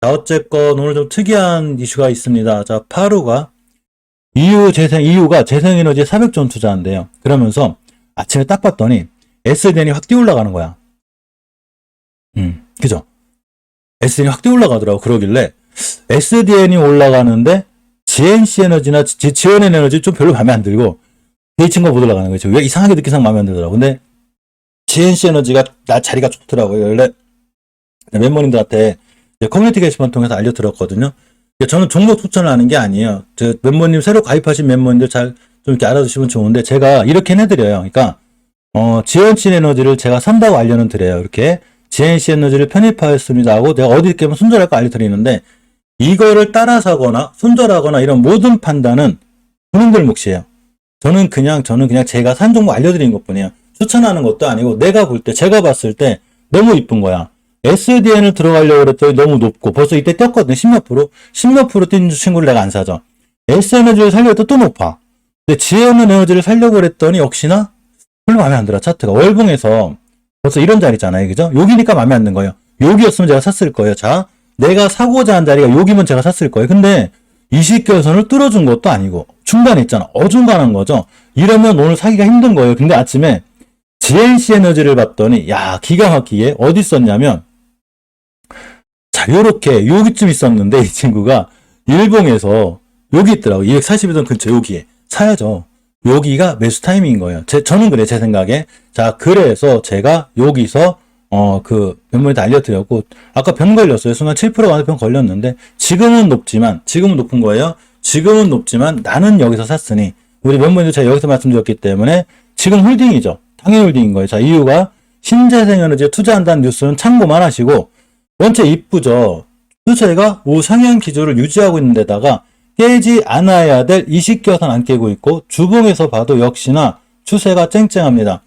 자, 어쨌건 오늘 좀 특이한 이슈가 있습니다. 자, 파루가 EU가 재생에너지에 400조 투자한대요. 그러면서 아침에 딱 봤더니 SDN이 확 뛰어 올라가는 거야. 그죠? SDN이 확 뛰어 올라가더라고. 그러길래 SDN이 올라가는데 GNC 에너지나 지원 에너지 좀 별로 마음에 안 들고 이 친구가 못 올라가는 거죠. 왜 이상하게 느끼상 마음에 안 들더라고. 근데 GNC 에너지가 나 자리가 좋더라고요. 원래 멤버님들한테 커뮤니티 게시판 통해서 알려드렸거든요. 저는 종목 추천을 하는 게 아니에요. 멤버님 새로 가입하신 멤버님들 잘 좀 이렇게 알아두시면 좋은데 제가 이렇게 해드려요. 그러니까 GNC 에너지를 제가 산다고 알려는 드려요. 이렇게 GNC 에너지를 편입하였습니다 하고 내가 어디 있게 하면 손절할까 알려드리는데 이거를 따라 사거나 손절하거나 이런 모든 판단은 본인들 몫이에요. 저는 그냥 제가 산 종목 알려드리는 것뿐이에요. 추천하는 것도 아니고 제가 봤을 때 너무 이쁜 거야. SDN을 들어가려고 그랬더니 너무 높고 벌써 이때 떴거든요. 10몇 프로 뛴 친구를 내가 안 사죠. S에너지를 살려고 했더니 또 높아. 근데 GN에너지를 살려고 그랬더니 역시나 별로 마음에 안 들어. 차트가 월봉에서 벌써 이런 자리잖아요. 그죠? 여기니까 마음에 안 드는 거예요. 여기였으면 제가 샀을 거예요. 자, 내가 사고자 한 자리가 여기면 제가 샀을 거예요. 근데 이식결선을 뚫어준 것도 아니고 중간에 있잖아. 어중간한 거죠. 이러면 오늘 사기가 힘든 거예요. 근데 아침에 GNC 에너지를 봤더니 야, 기가 막히게 어디 있었냐면 자, 요렇게 여기쯤 있었는데 이 친구가 일봉에서 여기 있더라고. 242선 근처 여기에 사야죠. 여기가 매수 타이밍인 거예요. 저는 그래, 제 생각에. 자, 그래서 제가 여기서 멤버한테 알려드렸고 아까 변 걸렸어요. 순간 7%가 변 걸렸는데 지금은 높은 거예요. 지금은 높지만 나는 여기서 샀으니 우리 멤버님도 제가 여기서 말씀드렸기 때문에 지금 홀딩이죠. 당연히 홀딩인 거예요. 자, 이유가 신재생에너지에 투자한다는 뉴스는 참고만 하시고 원체 이쁘죠. 추세가 우상향 기조를 유지하고 있는 데다가 깨지 않아야 될 이식결선 안 깨고 있고 주봉에서 봐도 역시나 추세가 쨍쨍합니다.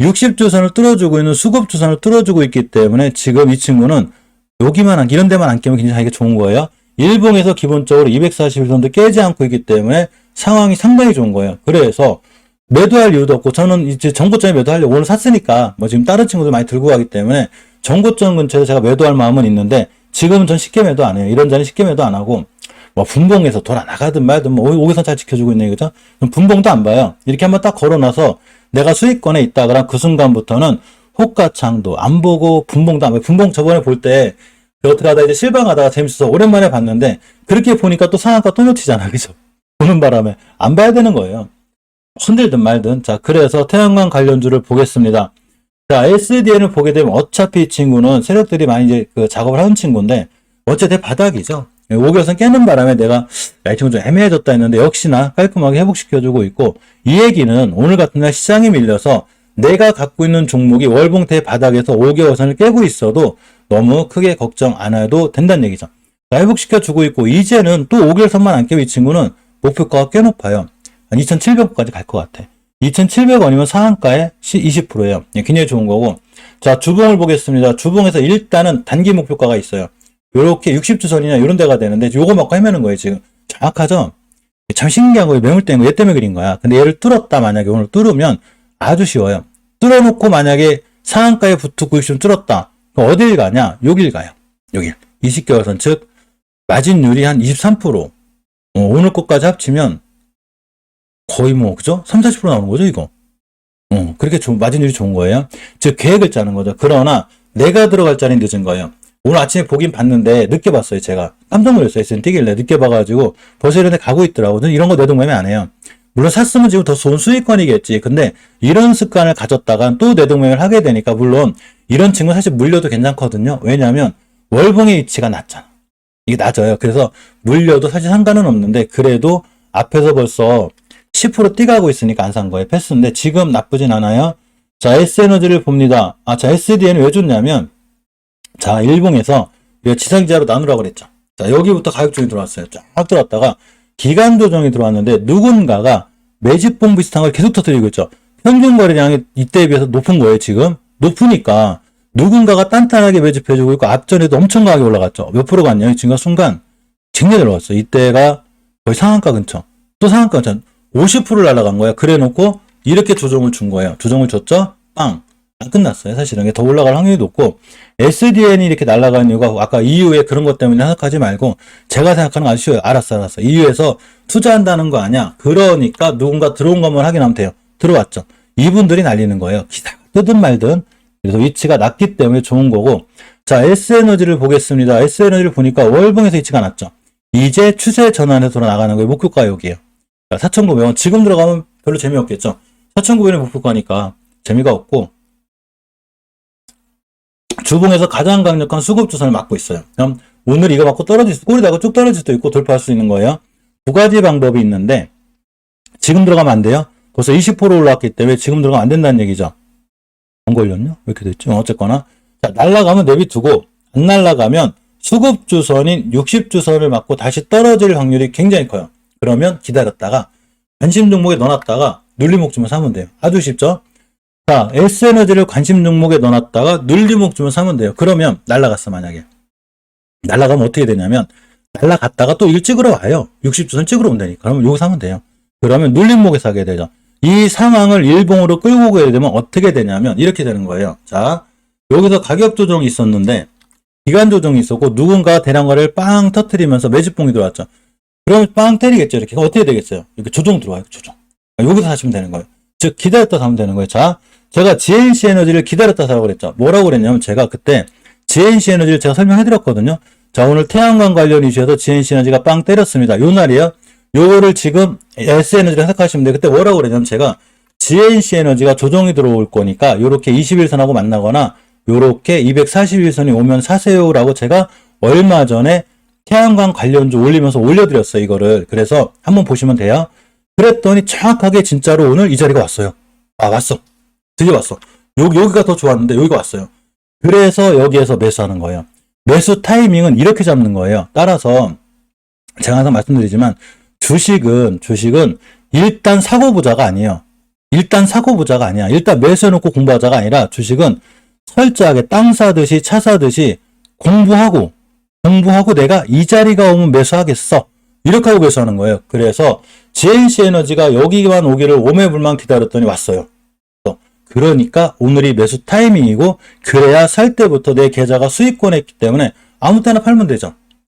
60주선을 뚫어주고 있는 수급주선을 뚫어주고 있기 때문에 지금 이 친구는 여기만 이런 데만 안 깨면 굉장히 좋은 거예요. 일봉에서 기본적으로 241선도 깨지 않고 있기 때문에 상황이 상당히 좋은 거예요. 그래서 매도할 이유도 없고 저는 이제 정고점에 매도하려고 오늘 샀으니까 지금 다른 친구들 많이 들고 가기 때문에 정고점 근처에 제가 매도할 마음은 있는데 지금은 전 쉽게 매도 안 해요. 이런 자리 쉽게 매도 안 하고 분봉에서 돌아 나가든 말든 5개선 잘 지켜주고 있네, 그죠? 분봉도 안 봐요. 이렇게 한번 딱 걸어놔서 내가 수익권에 있다 그럼 그 순간부터는 호가창도 안 보고 분봉도 안 봐요. 분봉 저번에 볼 때 어떻게 하다 이제 실방하다가 재밌어서 오랜만에 봤는데 그렇게 보니까 또 상한가 또 놓치잖아, 그죠? 보는 바람에 안 봐야 되는 거예요. 흔들든 말든. 자, 그래서 태양광 관련주를 보겠습니다. 자, SDN을 보게 되면 어차피 이 친구는 세력들이 많이 이제 작업을 하는 친구인데 어쨌든 바닥이죠. 5개선 깨는 바람에 내가 이 친구 좀 애매해졌다 했는데 역시나 깔끔하게 회복시켜주고 있고 이 얘기는 오늘 같은 날 시장이 밀려서 내가 갖고 있는 종목이 월봉대 바닥에서 5개선을 깨고 있어도 너무 크게 걱정 안 해도 된다는 얘기죠. 자, 회복시켜주고 있고 이제는 또 5개선만 안 깨고 이 친구는 목표가가 꽤 높아요. 한 2,700원까지 갈 것 같아. 2,700원이면 상한가에 20%예요. 굉장히 좋은 거고. 자, 주봉을 보겠습니다. 주봉에서 일단은 단기 목표가가 있어요. 요렇게 60주선이나 이런 데가 되는데 요거 먹고 헤매는 거예요, 지금. 정확하죠? 참 신기한 거예요. 매물대인 거 얘 때문에 그린 거야. 근데 얘를 뚫었다, 만약에 오늘 뚫으면 아주 쉬워요. 뚫어놓고 만약에 상한가에 붙고 있으면 뚫었다. 그럼 어딜 가냐? 여길 가요. 여길. 20개월선, 즉, 마진율이 한 23%. 오늘 것까지 합치면 거의 그죠? 30, 40% 나오는 거죠, 이거. 그렇게 마진율이 좋은 거예요. 즉, 계획을 짜는 거죠. 그러나, 내가 들어갈 자리는 늦은 거예요. 오늘 아침에 보긴 봤는데, 늦게 봤어요, 제가. 깜짝 놀랐어요, SN 뛰길래. 늦게 봐가지고, 벌써 이런 데 가고 있더라고. 이런 거 내동매매 안 해요. 물론 샀으면 지금 더 좋은 수익권이겠지. 근데, 이런 습관을 가졌다가 또 내동매매를 하게 되니까, 물론, 이런 친구는 사실 물려도 괜찮거든요. 왜냐면, 월봉의 위치가 낮잖아. 이게 낮아요. 그래서, 물려도 사실 상관은 없는데, 그래도, 앞에서 벌써, 10% 뛰가고 있으니까 안 산 거예요. 패스인데 지금 나쁘진 않아요. 자, S에너지를 봅니다. 자, SDN이 왜 좋냐면 자, 일봉에서 지상지하로 나누라고 그랬죠. 자, 여기부터 가격종이 들어왔어요. 쫙 들어왔다가 기간 조정이 들어왔는데 누군가가 매집봉 비슷한 걸 계속 터뜨리고 있죠. 평균 거래량이 이때에 비해서 높은 거예요, 지금. 높으니까 누군가가 단단하게 매집해주고 있고 앞전에도 엄청 강하게 올라갔죠. 몇 프로 갔냐? 지금 순간 쟁내 들어갔어요. 이때가 거의 상한가 근처. 또 상한가 근처. 50%를 날아간 거야. 그래 놓고 이렇게 조정을 준 거예요. 조정을 줬죠? 빵. 안 끝났어요. 사실은 이게 더 올라갈 확률이 높고 SDN이 이렇게 날아가는 이유가 아까 EU에 그런 것 때문에 생각하지 말고 제가 생각하는 거 아주 쉬워요. 알았어. EU에서 투자한다는 거 아니야. 그러니까 누군가 들어온 것만 확인하면 돼요. 들어왔죠. 이분들이 날리는 거예요. 기사가 뜨든 말든. 그래서 위치가 낮기 때문에 좋은 거고. 자, S에너지를 보겠습니다. S에너지를 보니까 월봉에서 위치가 낮죠. 이제 추세 전환해서 돌아나가는 거예요. 목표가 여기에요. 4,900원. 지금 들어가면 별로 재미없겠죠. 4,900원이 목표가니까 재미가 없고 주봉에서 가장 강력한 수급주선을 막고 있어요. 그럼 오늘 이거 맞고 떨어질 수, 꼬리 달고 쭉 떨어질 수도 있고 돌파할 수 있는 거예요. 두 가지 방법이 있는데 지금 들어가면 안 돼요. 벌써 20% 올라왔기 때문에 지금 들어가면 안 된다는 얘기죠. 안 걸렸냐? 왜 이렇게 됐지? 어쨌거나 자, 날아가면 내비두고 안 날아가면 수급주선인 60주선을 맞고 다시 떨어질 확률이 굉장히 커요. 그러면 기다렸다가 관심 종목에 넣어놨다가 눌림목 주면 사면 돼요. 아주 쉽죠? 자, S에너지를 관심 종목에 넣어놨다가 눌림목 주면 사면 돼요. 그러면 날아갔어, 만약에. 날아가면 어떻게 되냐면 날아갔다가 또 이걸 찍으러 와요. 60주선 찍으러 온다니까. 그러면 요거 사면 돼요. 그러면 눌림목에 사게 되죠. 이 상황을 일봉으로 끌고 가야 되면 어떻게 되냐면 이렇게 되는 거예요. 자, 여기서 가격 조정이 있었는데 기간 조정이 있었고 누군가 대량화를 빵 터트리면서 매집봉이 들어왔죠. 그러면 빵 때리겠죠. 이렇게. 어떻게 되겠어요? 이렇게 조정 들어와요. 조정. 여기서 사시면 되는 거예요. 즉 기다렸다 사면 되는 거예요. 자, 제가 GNC 에너지를 기다렸다 사라고 그랬죠. 뭐라고 그랬냐면 제가 그때 GNC 에너지를 제가 설명해 드렸거든요. 자, 오늘 태양광 관련 이슈에서 GNC 에너지가 빵 때렸습니다. 요 날이에요. 요거를 지금 S에너지를 해석하시면 돼요. 그때 뭐라고 그랬냐면 제가 GNC 에너지가 조정이 들어올 거니까 요렇게 21선하고 만나거나 요렇게 241선이 오면 사세요라고 제가 얼마 전에 태양광 관련주 올리면서 올려드렸어요. 이거를. 그래서 한번 보시면 돼요. 그랬더니 정확하게 진짜로 오늘 이 자리가 왔어요. 아, 왔어. 드디어 왔어. 여기가 더 좋았는데 여기가 왔어요. 그래서 여기에서 매수하는 거예요. 매수 타이밍은 이렇게 잡는 거예요. 따라서 제가 항상 말씀드리지만 주식은 일단 사고 보자가 아니에요. 일단 매수해놓고 공부하자가 아니라 주식은 철저하게 땅 사듯이 차 사듯이 공부하고 내가 이 자리가 오면 매수하겠어. 이렇게 하고 매수하는 거예요. 그래서 GNC 에너지가 여기만 오기를 오매불망 기다렸더니 왔어요. 그러니까 오늘이 매수 타이밍이고 그래야 살 때부터 내 계좌가 수익권에 있기 때문에 아무 때나 팔면 되죠.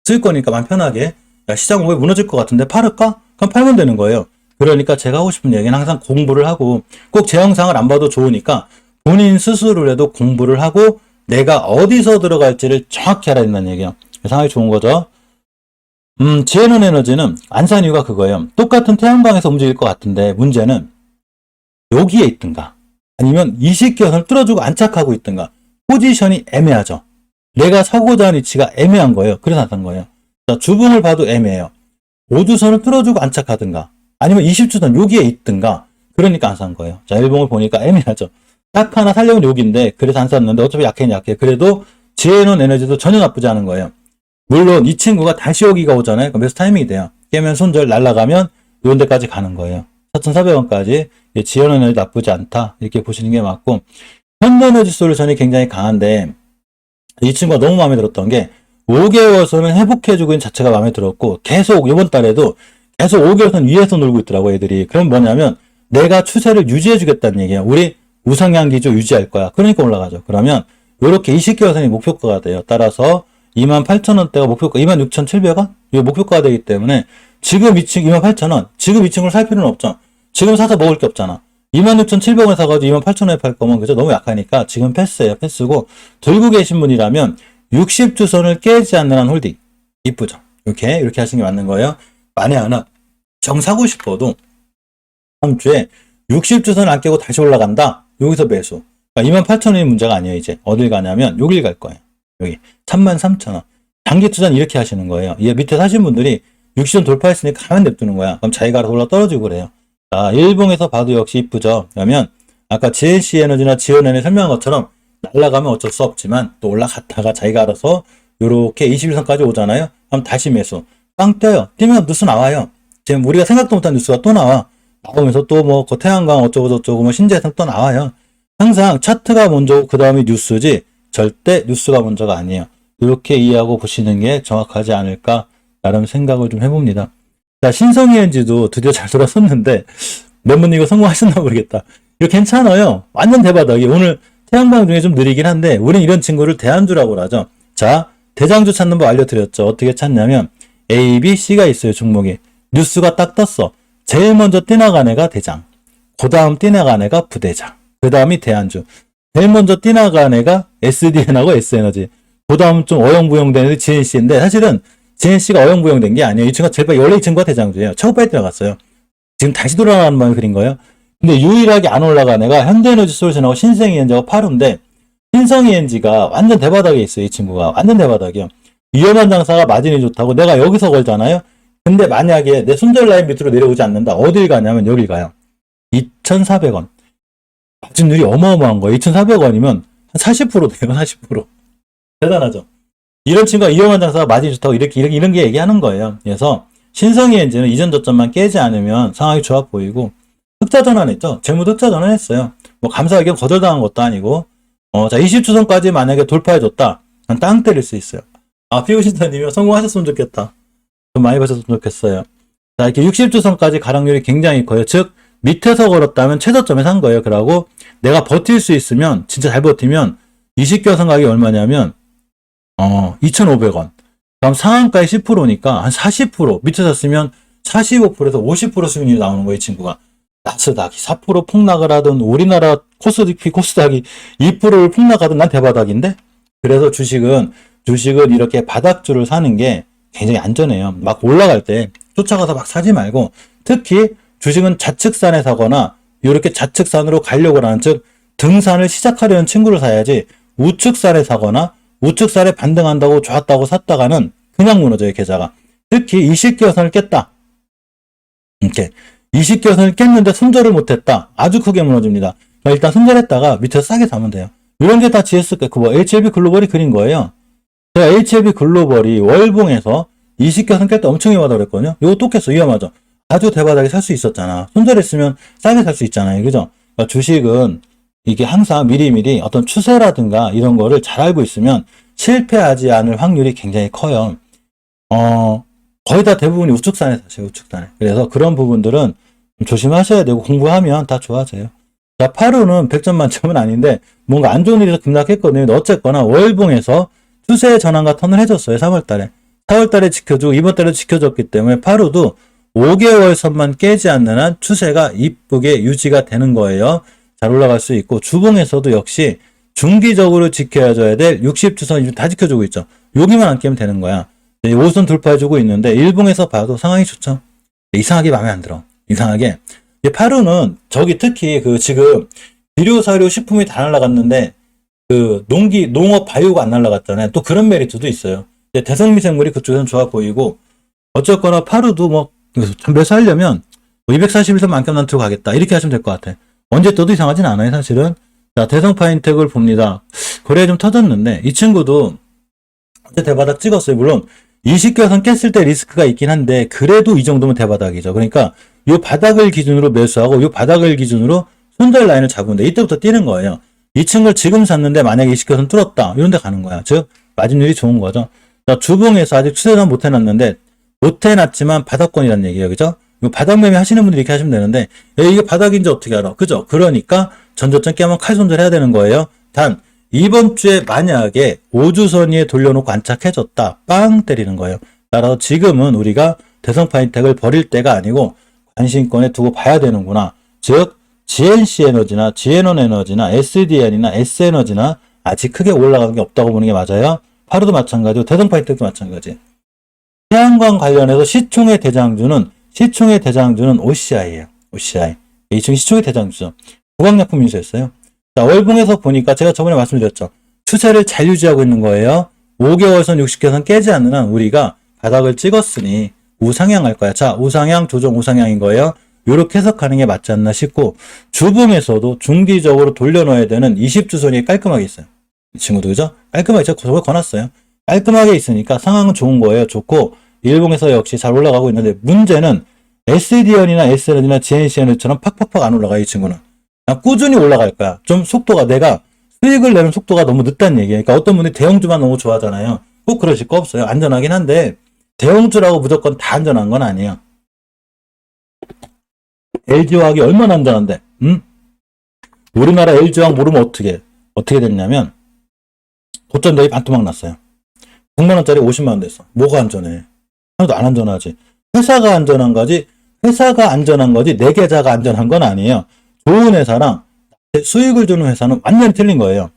수익권이니까 마음 편하게 야, 시장 왜 무너질 것 같은데 팔을까? 그럼 팔면 되는 거예요. 그러니까 제가 하고 싶은 얘기는 항상 공부를 하고 꼭 제 영상을 안 봐도 좋으니까 본인 스스로라도 공부를 하고 내가 어디서 들어갈지를 정확히 알아야 된다는 얘기예요. 상당히 좋은 거죠. GN 에너지는 안 산 이유가 그거예요. 똑같은 태양광에서 움직일 것 같은데 문제는 여기에 있든가 아니면 이 시기선을 뚫어주고 안착하고 있든가 포지션이 애매하죠. 내가 사고자 하는 위치가 애매한 거예요. 그래서 안 산 거예요. 자, 주봉을 봐도 애매해요. 5주선을 뚫어주고 안착하든가 아니면 20주선 여기에 있든가 그러니까 안 산 거예요. 자, 일봉을 보니까 애매하죠. 딱 하나 살려면 여기인데 그래서 안 샀는데 어차피 약해. 그래도 GN 에너지도 전혀 나쁘지 않은 거예요. 물론 이 친구가 다시 여기가 오잖아요. 그럼 매수 타이밍이 돼요. 깨면 손절 날아가면 이런 데까지 가는 거예요. 4,400원까지 GN 에너지 나쁘지 않다. 이렇게 보시는 게 맞고 현대에너지 솔루션이 굉장히 강한데 이 친구가 너무 마음에 들었던 게 5개월선을 회복해주고 있는 자체가 마음에 들었고 계속 이번 달에도 계속 5개월선 위에서 놀고 있더라고 애들이. 그럼 뭐냐면 내가 추세를 유지해주겠다는 얘기야. 우리 우상향 기조 유지할 거야. 그러니까 올라가죠. 그러면 이렇게 20개월선이 목표가가 돼요. 따라서 28,000원대가 목표가 26,700원? 이게 목표가가 되기 때문에 지금 28,000원 지금 이 친구를 살 필요는 없죠. 지금 사서 먹을 게 없잖아. 26,700원에 사가지고 28,000원에 팔 거면 그죠? 너무 약하니까 지금 패스예요. 패스고 들고 계신 분이라면 60주선을 깨지 않는 한 홀딩. 이쁘죠? 이렇게 하시는 게 맞는 거예요. 만에 하나 정 사고 싶어도 다음 주에 60주선을 안 깨고 다시 올라간다. 여기서 매수. 그러니까 28,000원이 문제가 아니에요. 이제 어딜 가냐면 여길 갈 거예요. 여기 33,000원. 단기 투자는 이렇게 하시는 거예요. 이 밑에 사신 분들이 60선 돌파했으니까 가만 냅두는 거야. 그럼 자기가 알아서 올라 떨어지고 그래요. 자, 일봉에서 봐도 역시 이쁘죠. 그러면 아까 GNC 에너지나 지원엔에 설명한 것처럼 날아가면 어쩔 수 없지만 또 올라갔다가 자기가 알아서 요렇게 21선까지 오잖아요. 그럼 다시 매수. 빵 떠요. 뛰면 뉴스 나와요. 지금 우리가 생각도 못한 뉴스가 또 나와. 나오면서 또 뭐 태양광 어쩌고 저쩌고 뭐 신재생 또 나와요. 항상 차트가 먼저고 그 다음이 뉴스지 절대 뉴스가 먼저가 아니에요. 이렇게 이해하고 보시는 게 정확하지 않을까 나름 생각을 좀 해봅니다. 자, 신성이엔지도 드디어 잘 돌아섰는데 몇 분 이거 성공하셨나 모르겠다. 이거 괜찮아요. 완전 대바닥이 오늘 태양광 중에 좀 느리긴 한데 우린 이런 친구를 대안주라고 하죠. 자, 대장주 찾는 법 알려드렸죠. 어떻게 찾냐면 A, B, C가 있어요. 종목이. 뉴스가 딱 떴어. 제일 먼저 띄나간 애가 대장, 그 다음 띄나간 애가 부대장, 그 다음이 대안주. 제일 먼저 띄나간 애가 SDN하고 S에너지, 그 다음 좀 어영부영된 애들이 GNC인데 사실은 GNC가 어영부영된 게 아니에요. 이 친구가 제일 원래 이 친구가 대장주예요. 최고 빨리 들어갔어요. 지금 다시 돌아가는 마음이 그린 거예요. 근데 유일하게 안 올라간 애가 현대에너지 솔루션하고 신생이엔지하고 파루인데, 신성이엔지가 완전 대바닥에 있어요. 이 친구가 완전 대바닥이요. 위험한 장사가 마진이 좋다고 내가 여기서 걸잖아요. 근데 만약에 내 손절 라인 밑으로 내려오지 않는다. 어딜 가냐면 여길 가요. 2,400원. 마진율이 어마어마한 거예요. 2,400원이면 한 40% 돼요. 40%. 대단하죠. 이런 친구가 위험한 장사가 마진이 좋다고 이런 게 얘기하는 거예요. 그래서 신성이엔지는 이전 저점만 깨지 않으면 상황이 좋아 보이고, 흑자 전환했죠. 재무도 흑자 전환했어요. 뭐 감사 의견 거절당한 것도 아니고, 자 20주선까지 만약에 돌파해줬다. 땅 때릴 수 있어요. 아, 피우신타님이 성공하셨으면 좋겠다. 좀 많이 버셨으면 좋겠어요. 자, 이렇게 60주선까지 가락률이 굉장히 커요. 즉 밑에서 걸었다면 최저점에 산 거예요. 그러고 내가 버틸 수 있으면, 진짜 잘 버티면 20개선 가격이 얼마냐면 2,500원. 그럼 상한가에 10%니까 한 40%, 밑에 샀으면 45%에서 50% 수익률이 나오는 거예요. 이 친구가. 나스닥이 4% 폭락을 하든 우리나라 코스닥이 2%를 폭락하든 난 대바닥인데? 그래서 주식은 이렇게 바닥주를 사는 게 굉장히 안전해요. 막 올라갈 때 쫓아가서 막 사지 말고, 특히 주식은 좌측산에 사거나 이렇게 좌측산으로 가려고 하는, 즉 등산을 시작하려는 친구를 사야지, 우측산에 사거나 우측산에 반등한다고 좋았다고 샀다가는 그냥 무너져요. 계좌가. 특히 20개선을 깼다. 이렇게 20개선을 깼는데 손절을 못했다. 아주 크게 무너집니다. 일단 손절했다가 밑에서 싸게 사면 돼요. 이런 게 다 HLB 글로벌이 그린 거예요. 제가 HLB 글로벌이 월봉에서 20개선 깼다 엄청 위험하다고 그랬거든요. 이거 또 깼어. 위험하죠. 아주 대바닥에 살 수 있었잖아. 손절했으면 싸게 살 수 있잖아요. 그죠? 그러니까 주식은 이게 항상 미리미리 어떤 추세라든가 이런 거를 잘 알고 있으면 실패하지 않을 확률이 굉장히 커요. 거의 다 대부분이 우측산에 사세요. 우측산에. 그래서 그런 부분들은 좀 조심하셔야 되고, 공부하면 다 좋아져요. 자, 파루는 100점 만점은 아닌데 뭔가 안 좋은 일에서 급락했거든요. 어쨌거나 월봉에서 추세의 전환과 턴을 해줬어요. 3월달에. 4월달에 지켜주고 이번달에 지켜줬기 때문에 파루도 5개월 선만 깨지 않는 한 추세가 이쁘게 유지가 되는 거예요. 잘 올라갈 수 있고, 주봉에서도 역시 중기적으로 지켜줘야 될 60주선 다 지켜주고 있죠. 여기만 안 깨면 되는 거야. 5선 돌파해주고 있는데 일봉에서 봐도 상황이 좋죠. 이상하게 마음에 안 들어. 이상하게. 파루는 저기 특히 지금 비료, 사료, 식품이 다 날라갔는데 농업, 바이오가 안 날라갔잖아요. 또 그런 메리트도 있어요. 대성미생물이 그쪽에서는 좋아 보이고, 어쨌거나 파루도 매수하려면 241선 만큼 난 들어가겠다. 이렇게 하시면 될 것 같아. 언제 떠도 이상하진 않아요, 사실은. 자, 대성파인텍을 봅니다. 거래 좀 터졌는데, 이 친구도 어제 대바닥 찍었어요. 물론 20개선 깼을 때 리스크가 있긴 한데, 그래도 이 정도면 대바닥이죠. 그러니까 이 바닥을 기준으로 매수하고 이 바닥을 기준으로 손절 라인을 잡으면 돼. 이때부터 뛰는 거예요. 이 친구를 지금 샀는데 만약에 20개선 뚫었다. 이런 데 가는 거야. 즉 마진율이 좋은 거죠. 자, 주봉에서 아직 추세는 못 해놨는데, 못 해놨지만 바닥권이라는 얘기예요. 그죠? 이거 바닥 매매 하시는 분들이 이렇게 하시면 되는데, 이게 바닥인지 어떻게 알아? 그죠? 그러니까 전저점 깨면 칼 손절해야 되는 거예요. 단 이번 주에 만약에 5주선 위에 돌려놓고 안착해줬다. 빵 때리는 거예요. 따라서 지금은 우리가 대성파인텍을 버릴 때가 아니고 관심권에 두고 봐야 되는구나. 즉 GNC에너지나 GN원에너지나 SDN이나 S에너지나 아직 크게 올라가는 게 없다고 보는 게 맞아요. 파루도 마찬가지고 대성파인텍도 마찬가지. 태양광 관련해서 시총의 대장주는 OCI예요. OCI. 이 친구 시총의 대장주죠. 부강약품 인수했어요. 자, 월봉에서 보니까 제가 저번에 말씀드렸죠. 추세를 잘 유지하고 있는 거예요. 5개월선 60개선 깨지 않는 한 우리가 바닥을 찍었으니 우상향 할 거야. 자, 우상향, 조정 우상향인 거예요. 이렇게 해석하는 게 맞지 않나 싶고, 주봉에서도 중기적으로 돌려놓아야 되는 20주선이 깔끔하게 있어요. 이 친구도 그죠? 깔끔하게 제가 저번에 거놨어요. 깔끔하게 있으니까 상황은 좋은 거예요. 좋고, 일봉에서 역시 잘 올라가고 있는데, 문제는 SDN이나 SN이나 GNCN처럼 팍팍팍 안 올라가요. 이 친구는 그냥 꾸준히 올라갈 거야. 좀 속도가, 내가 수익을 내는 속도가 너무 늦다는 얘기예요. 그러니까 어떤 분이 대형주만 너무 좋아하잖아요. 꼭 그러실 거 없어요. 안전하긴 한데 대형주라고 무조건 다 안전한 건 아니에요. LG화학이 얼마나 안전한데? 우리나라 LG화학 모르면 어떻게? 어떻게 됐냐면 고점대이 반토막 났어요. 100만원짜리 50만원 됐어. 뭐가 안전해? 하나도 안 안전하지. 회사가 안전한 거지, 회사가 안전한 거지, 내 계좌가 안전한 건 아니에요. 좋은 회사랑 수익을 주는 회사는 완전히 틀린 거예요.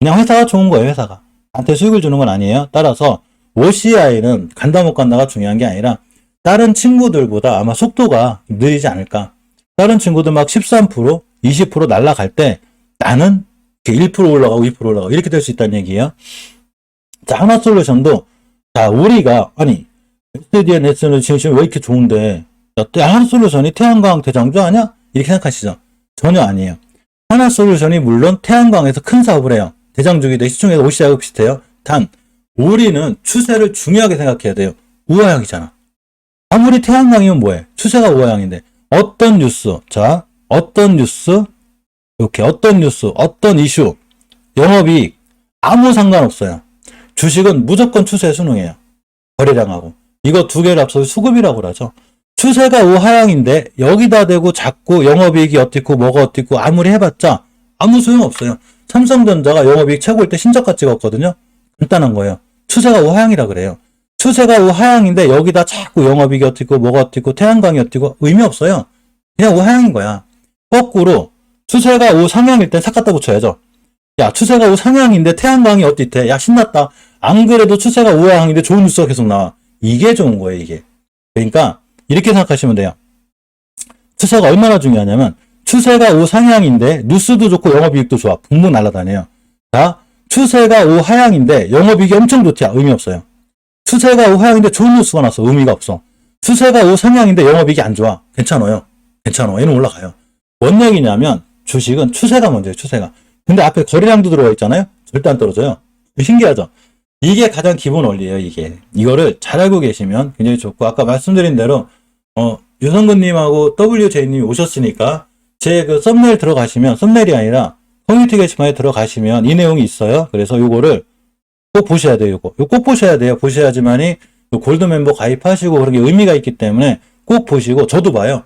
그냥 회사가 좋은 거예요, 회사가. 나한테 수익을 주는 건 아니에요. 따라서 OCI는 간다 못 간다가 중요한 게 아니라 다른 친구들보다 아마 속도가 느리지 않을까. 다른 친구들 막 13%, 20% 날아갈 때 나는 1% 올라가고 2% 올라가고 이렇게 될 수 있다는 얘기예요. 자, 하나솔루션도 자, 우리가 아니 SDN, SN은 지금 왜 이렇게 좋은데 하나솔루션이 태양광 대장주 아니야? 이렇게 생각하시죠? 전혀 아니에요. 하나솔루션이 물론 태양광에서 큰 사업을 해요. 대장주기도 시중에서 OCI하고 비슷해요. 단 우리는 추세를 중요하게 생각해야 돼요. 우하향이잖아. 아무리 태양광이면 뭐해? 추세가 우하향인데 어떤 뉴스, 자 어떤 뉴스, 이렇게 어떤 뉴스, 어떤 이슈, 영업이익 아무 상관없어요. 주식은 무조건 추세에 순응해요. 거래량하고. 이거 두 개를 합쳐서 수급이라고 그러죠. 추세가 우하향인데 여기다 대고 자꾸 영업이익이 어떻고 뭐가 어떻고 아무리 해봤자 아무 소용없어요. 삼성전자가 영업이익 최고일 때 신저가 찍었거든요. 간단한 거예요. 추세가 우하향이라 그래요. 추세가 우하향인데 여기다 자꾸 영업이익이 어떻고 뭐가 어떻고 태양광이 어떻고 의미 없어요. 그냥 우하향인 거야. 거꾸로 추세가 우상향일 땐 삭 갖다 붙여야죠. 야, 추세가 우상향인데 태양광이 어떻대? 야, 신났다. 안 그래도 추세가 우하향인데 좋은 뉴스가 계속 나와. 이게 좋은 거예요, 이게. 그러니까 이렇게 생각하시면 돼요. 추세가 얼마나 중요하냐면 추세가 우상향인데 뉴스도 좋고 영업이익도 좋아. 붕붕 날아다녀요. 자, 추세가 우하향인데 영업이익이 엄청 좋지? 의미 없어요. 추세가 우하향인데 좋은 뉴스가 나왔어. 의미가 없어. 추세가 우상향인데 영업이익이 안 좋아. 괜찮아요. 괜찮아. 얘는 올라가요. 뭔 얘기냐면 주식은 추세가 먼저예요. 추세가. 근데 앞에 거래량도 들어가 있잖아요. 절대 안 떨어져요. 신기하죠? 이게 가장 기본 원리예요. 이게. 이거를 잘 알고 계시면 굉장히 좋고 아까 말씀드린 대로 유성근님하고 WJ님이 오셨으니까 제 그 썸네일 들어가시면 썸네일이 아니라 커뮤니티 게시판에 들어가시면 이 내용이 있어요. 그래서 요거를 꼭 보셔야 돼요. 요거 꼭 보셔야 돼요. 보셔야지만이 골드 멤버 가입하시고 그런 게 의미가 있기 때문에 꼭 보시고 저도 봐요.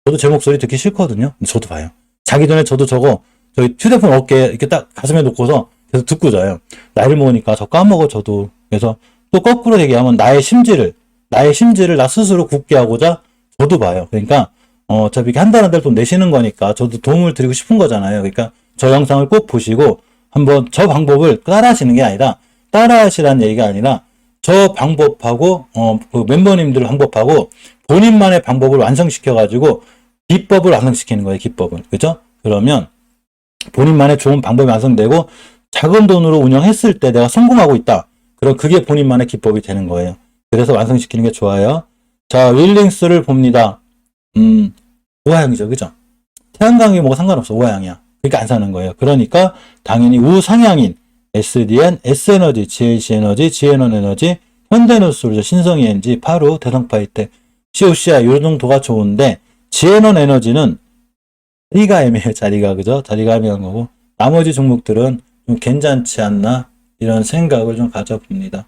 저도 제 목소리 듣기 싫거든요. 저도 봐요. 자기 전에 저도 저거 저희 휴대폰 어깨에 이렇게 딱 가슴에 놓고서 계속 듣고 자요. 나이를 먹으니까 저 까먹어 저도. 그래서 또 거꾸로 얘기하면 나의 심지를 나 스스로 굳게 하고자 저도 봐요. 그러니까 어차피 한 달 한 달 돈 내시는 거니까 저도 도움을 드리고 싶은 거잖아요. 그러니까 저 영상을 꼭 보시고 한번 저 방법을 따라하시는 게 아니라 따라하시라는 얘기가 아니라 저 방법하고 그 멤버님들 방법하고 본인만의 방법을 완성시켜 가지고 기법을 완성시키는 거예요. 기법을. 그죠? 그러면 본인만의 좋은 방법이 완성되고 작은 돈으로 운영했을 때 내가 성공하고 있다. 그럼 그게 본인만의 기법이 되는 거예요. 그래서 완성시키는 게 좋아요. 자, 윌링스를 봅니다. 우하향이죠. 그죠? 태양광이 뭐가 상관없어. 우하향이야. 그러니까 안 사는 거예요. 그러니까 당연히 우상향인 SDN, S에너지, GH에너지, GN원에너지, 현대누스로 신성이엔지, 파루, 대성파이텍, COCI 요 정도가 좋은데 GN원에너지는 자리가 애매해요. 자리가. 그죠? 자리가 애매한 거고 나머지 종목들은 좀 괜찮지 않나 이런 생각을 좀 가져봅니다.